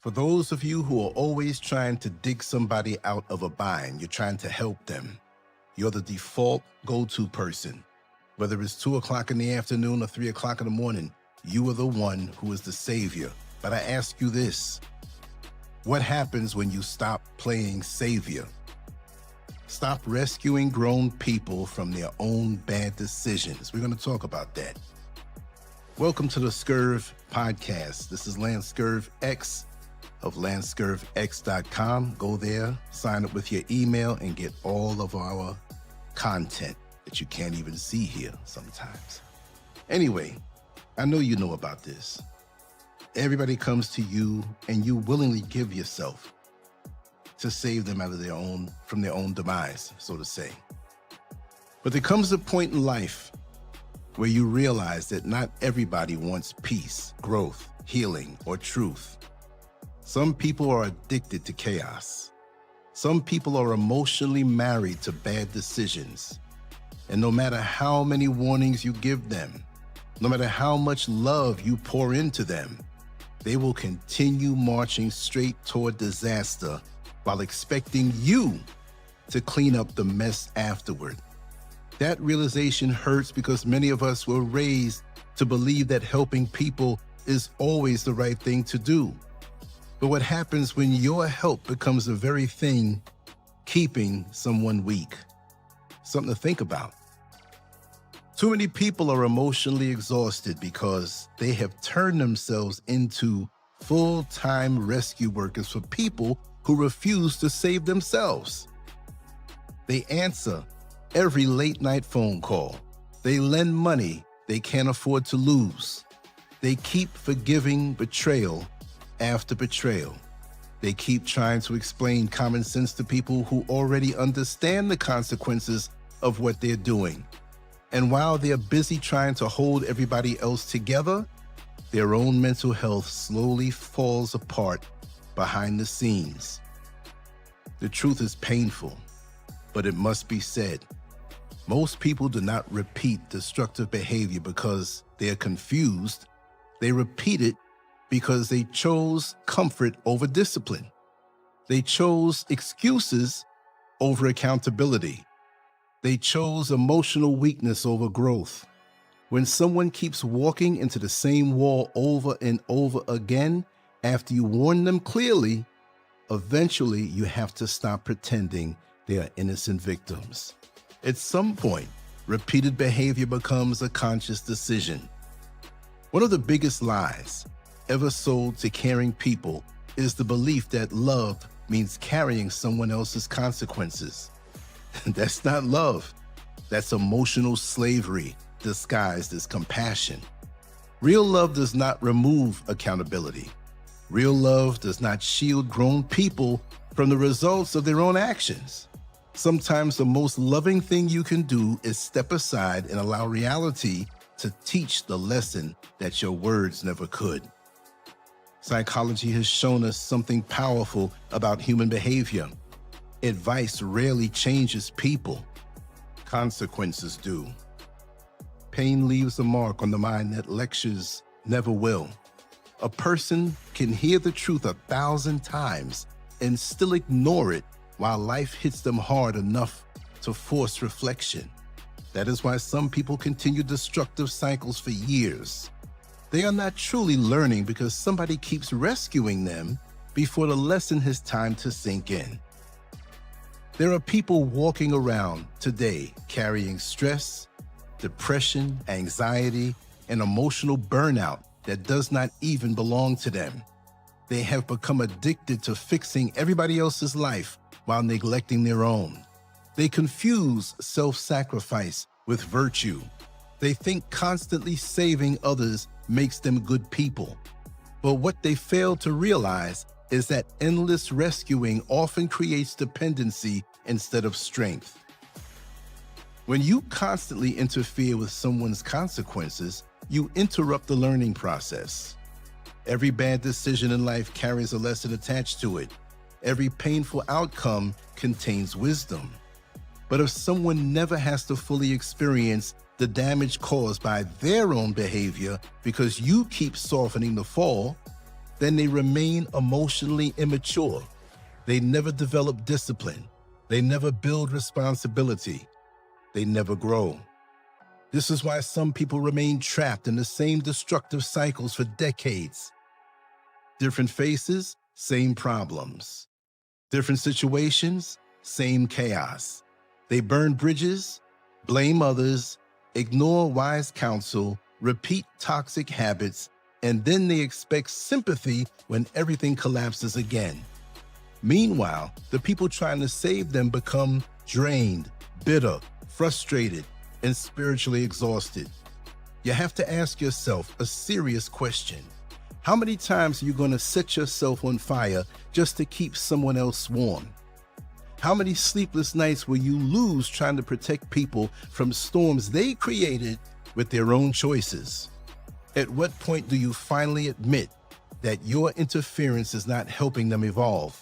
For those of you who are always trying to dig somebody out of a bind, you're trying to help them. You're the default go-to person. Whether it's 2 o'clock in the afternoon or 3 o'clock in the morning, you are the one who is the savior. But I ask you this, what happens when you stop playing savior? Stop rescuing grown people from their own bad decisions. We're going to talk about that. Welcome to the Scurv podcast. This is Lance Scurv X of lancescurvx.com. Go there, sign up with your email, and get all of our content that you can't even see here sometimes. Anyway, I know you know about this. Everybody comes to you and you willingly give yourself to save them from their own demise, so to say. But there comes a point in life where you realize that not everybody wants peace, growth, healing, or truth. Some people are addicted to chaos. Some people are emotionally married to bad decisions. And no matter how many warnings you give them, no matter how much love you pour into them, they will continue marching straight toward disaster while expecting you to clean up the mess afterward. That realization hurts because many of us were raised to believe that helping people is always the right thing to do. But what happens when your help becomes the very thing keeping someone weak? Something to think about. Too many people are emotionally exhausted because they have turned themselves into full-time rescue workers for people who refuse to save themselves. They answer every late-night phone call. They lend money they can't afford to lose. They keep forgiving betrayal after betrayal. They keep trying to explain common sense to people who already understand the consequences of what they're doing. And while they're busy trying to hold everybody else together, their own mental health slowly falls apart behind the scenes. The truth is painful, but it must be said. Most people do not repeat destructive behavior because they are confused. They repeat it because they chose comfort over discipline. They chose excuses over accountability. They chose emotional weakness over growth. When someone keeps walking into the same wall over and over again, after you warn them clearly, eventually you have to stop pretending they are innocent victims. At some point, repeated behavior becomes a conscious decision. One of the biggest lies ever sold to caring people is the belief that love means carrying someone else's consequences. That's not love. That's emotional slavery disguised as compassion. Real love does not remove accountability. Real love does not shield grown people from the results of their own actions. Sometimes the most loving thing you can do is step aside and allow reality to teach the lesson that your words never could. Psychology has shown us something powerful about human behavior. Advice rarely changes people. Consequences do. Pain leaves a mark on the mind that lectures never will. A person can hear the truth 1,000 times and still ignore it while life hits them hard enough to force reflection. That is why some people continue destructive cycles for years. They are not truly learning because somebody keeps rescuing them before the lesson has time to sink in. There are people walking around today carrying stress, depression, anxiety, and emotional burnout that does not even belong to them. They have become addicted to fixing everybody else's life while neglecting their own. They confuse self-sacrifice with virtue. They think constantly saving others makes them good people. But what they fail to realize is that endless rescuing often creates dependency instead of strength. When you constantly interfere with someone's consequences, you interrupt the learning process. Every bad decision in life carries a lesson attached to it. Every painful outcome contains wisdom. But if someone never has to fully experience the damage caused by their own behavior because you keep softening the fall, then they remain emotionally immature. They never develop discipline. They never build responsibility. They never grow. This is why some people remain trapped in the same destructive cycles for decades. Different faces, same problems. Different situations, same chaos. They burn bridges, blame others, ignore wise counsel, repeat toxic habits, and then they expect sympathy when everything collapses again. Meanwhile, the people trying to save them become drained, bitter, frustrated, and spiritually exhausted. You have to ask yourself a serious question. How many times are you going to set yourself on fire just to keep someone else warm? How many sleepless nights will you lose trying to protect people from storms they created with their own choices? At what point do you finally admit that your interference is not helping them evolve?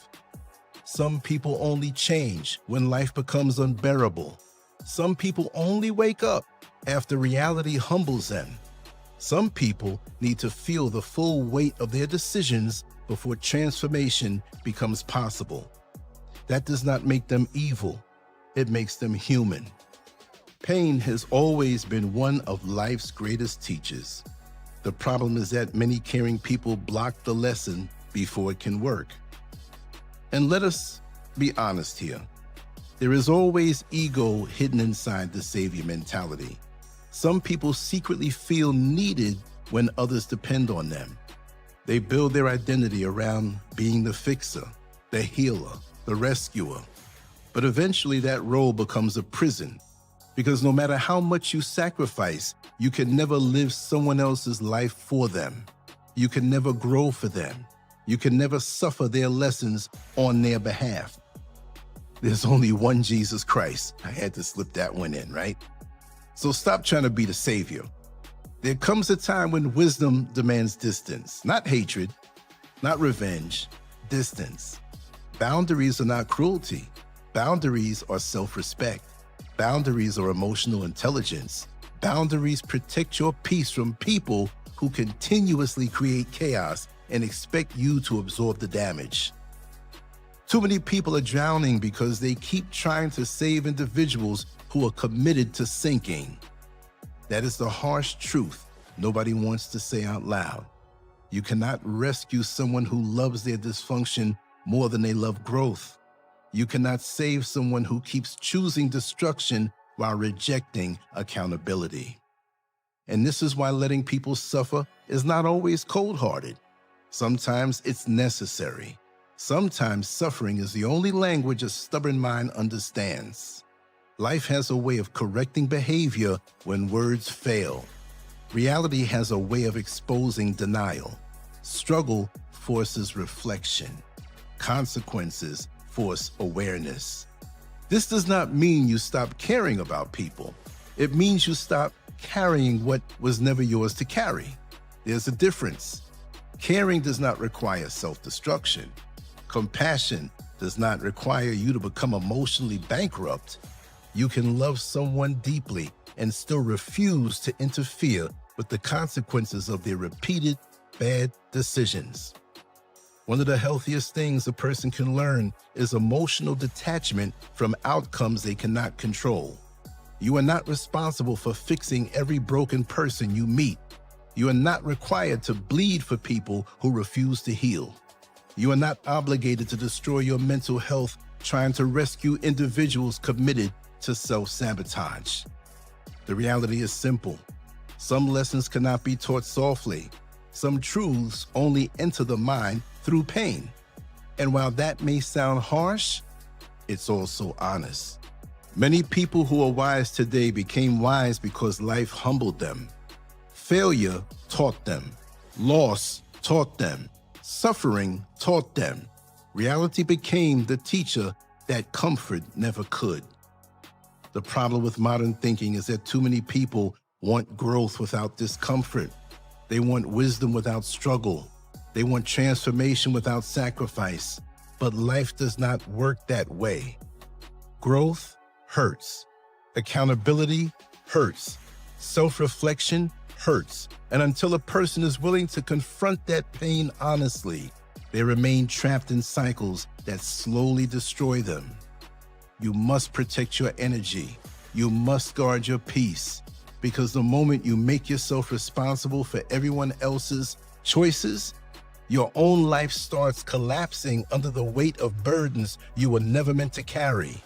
Some people only change when life becomes unbearable. Some people only wake up after reality humbles them. Some people need to feel the full weight of their decisions before transformation becomes possible. That does not make them evil. It makes them human. Pain has always been one of life's greatest teachers. The problem is that many caring people block the lesson before it can work. And let us be honest here. There is always ego hidden inside the savior mentality. Some people secretly feel needed when others depend on them. They build their identity around being the fixer, the healer, the rescuer. But eventually that role becomes a prison, because no matter how much you sacrifice, you can never live someone else's life for them. You can never grow for them. You can never suffer their lessons on their behalf. There's only one Jesus Christ. I had to slip that one in, right? So stop trying to be the savior. There comes a time when wisdom demands distance, not hatred, not revenge, distance. Boundaries are not cruelty. Boundaries are self-respect. Boundaries are emotional intelligence. Boundaries protect your peace from people who continuously create chaos and expect you to absorb the damage. Too many people are drowning because they keep trying to save individuals who are committed to sinking. That is the harsh truth nobody wants to say out loud. You cannot rescue someone who loves their dysfunction more than they love growth. You cannot save someone who keeps choosing destruction while rejecting accountability. And this is why letting people suffer is not always cold-hearted. Sometimes it's necessary. Sometimes suffering is the only language a stubborn mind understands. Life has a way of correcting behavior when words fail. Reality has a way of exposing denial. Struggle forces reflection. Consequences force awareness. This does not mean you stop caring about people. It means you stop carrying what was never yours to carry. There's a difference. Caring does not require self-destruction. Compassion does not require you to become emotionally bankrupt. You can love someone deeply and still refuse to interfere with the consequences of their repeated bad decisions. One of the healthiest things a person can learn is emotional detachment from outcomes they cannot control. You are not responsible for fixing every broken person you meet. You are not required to bleed for people who refuse to heal. You are not obligated to destroy your mental health trying to rescue individuals committed to self-sabotage. The reality is simple. Some lessons cannot be taught softly. Some truths only enter the mind through pain. And while that may sound harsh, it's also honest. Many people who are wise today became wise because life humbled them. Failure taught them. Loss taught them. Suffering taught them. Reality became the teacher that comfort never could. The problem with modern thinking is that too many people want growth without discomfort. They want wisdom without struggle. They want transformation without sacrifice. But life does not work that way. Growth hurts. Accountability hurts. Self-reflection hurts. And until a person is willing to confront that pain honestly, they remain trapped in cycles that slowly destroy them. You must protect your energy. You must guard your peace, because the moment you make yourself responsible for everyone else's choices, your own life starts collapsing under the weight of burdens you were never meant to carry.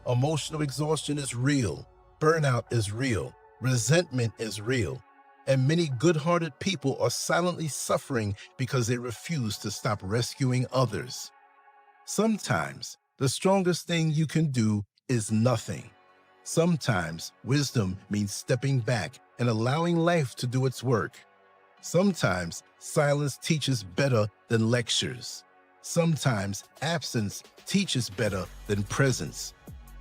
Emotional exhaustion is real. Burnout is real. Resentment is real. And many good-hearted people are silently suffering because they refuse to stop rescuing others. Sometimes the strongest thing you can do is nothing. Sometimes wisdom means stepping back and allowing life to do its work. Sometimes silence teaches better than lectures. Sometimes absence teaches better than presence.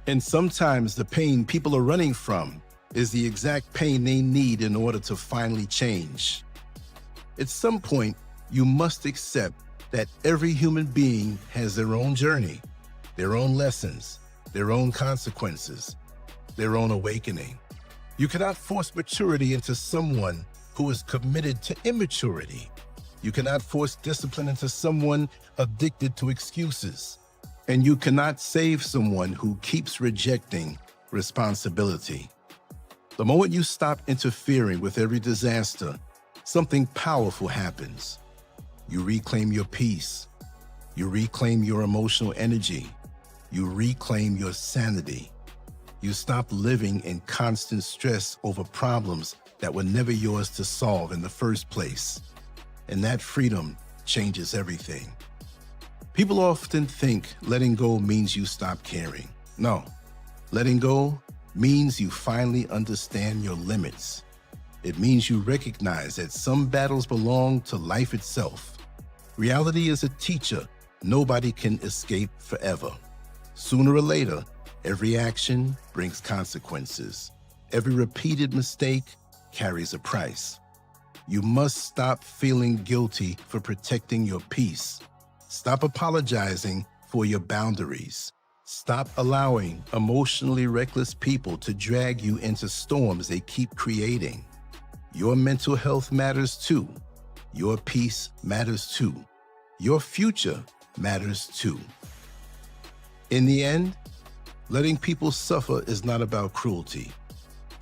And sometimes the pain people are running from is the exact pain they need in order to finally change. At some point, you must accept that every human being has their own journey, their own lessons, their own consequences, their own awakening. You cannot force maturity into someone who is committed to immaturity. You cannot force discipline into someone addicted to excuses. And you cannot save someone who keeps rejecting responsibility. The moment you stop interfering with every disaster, something powerful happens. You reclaim your peace. You reclaim your emotional energy. You reclaim your sanity. You stop living in constant stress over problems that were never yours to solve in the first place. And that freedom changes everything. People often think letting go means you stop caring. No, letting go means you finally understand your limits. It means you recognize that some battles belong to life itself. Reality is a teacher nobody can escape forever. Sooner or later, every action brings consequences. Every repeated mistake carries a price. You must stop feeling guilty for protecting your peace. Stop apologizing for your boundaries. Stop allowing emotionally reckless people to drag you into storms they keep creating. Your mental health matters too. Your peace matters too. Your future matters too. In the end, letting people suffer is not about cruelty.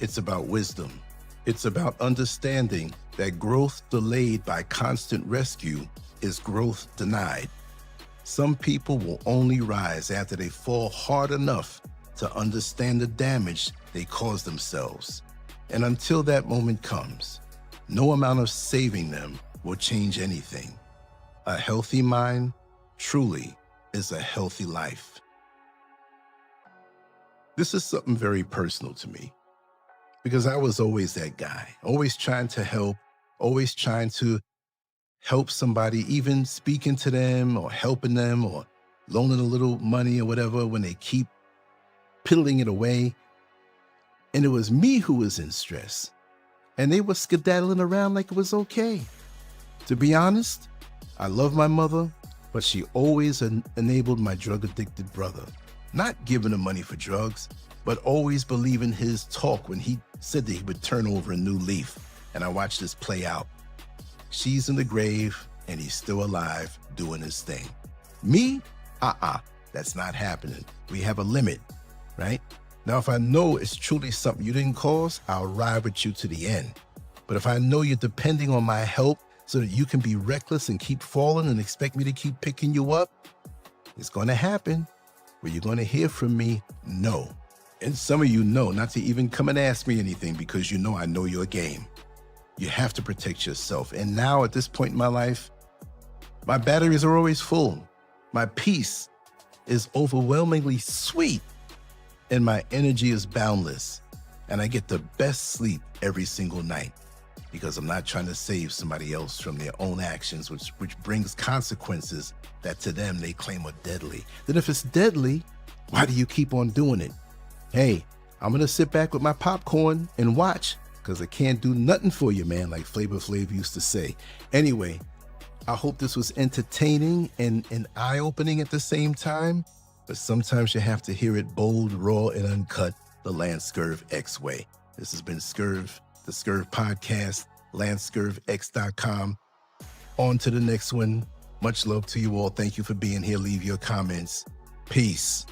It's about wisdom. It's about understanding that growth delayed by constant rescue is growth denied. Some people will only rise after they fall hard enough to understand the damage they cause themselves. And until that moment comes, no amount of saving them will change anything. A healthy mind truly is a healthy life. This is something very personal to me, because I was always that guy, always trying to help, always trying to help somebody, even speaking to them or helping them or loaning a little money or whatever when they keep piddling it away. And it was me who was in stress. And they were skedaddling around like it was okay. To be honest, I love my mother, but she always enabled my drug-addicted brother. Not giving him money for drugs, but always believing his talk when he said that he would turn over a new leaf. And I watched this play out. She's in the grave and he's still alive doing his thing. Me? That's not happening. We have a limit, right? Now, if I know it's truly something you didn't cause, I'll ride with you to the end. But if I know you're depending on my help so that you can be reckless and keep falling and expect me to keep picking you up, it's going to happen. Where you're going to hear from me, no. And some of you know not to even come and ask me anything because you know I know your game. You have to protect yourself. And now at this point in my life, my batteries are always full. My peace is overwhelmingly sweet and my energy is boundless. And I get the best sleep every single night because I'm not trying to save somebody else from their own actions, which brings consequences that to them they claim are deadly. Then if it's deadly, why do you keep on doing it? Hey, I'm gonna sit back with my popcorn and watch because I can't do nothing for you, man, like Flavor Flav used to say. Anyway, I hope this was entertaining and eye-opening at the same time, but sometimes you have to hear it bold, raw, and uncut, the Lance Scurv X way. This has been Scurv, the Scurv Podcast. lancescurvx.com. On to the next one. Much love to you all. Thank you for being here. Leave your comments. Peace.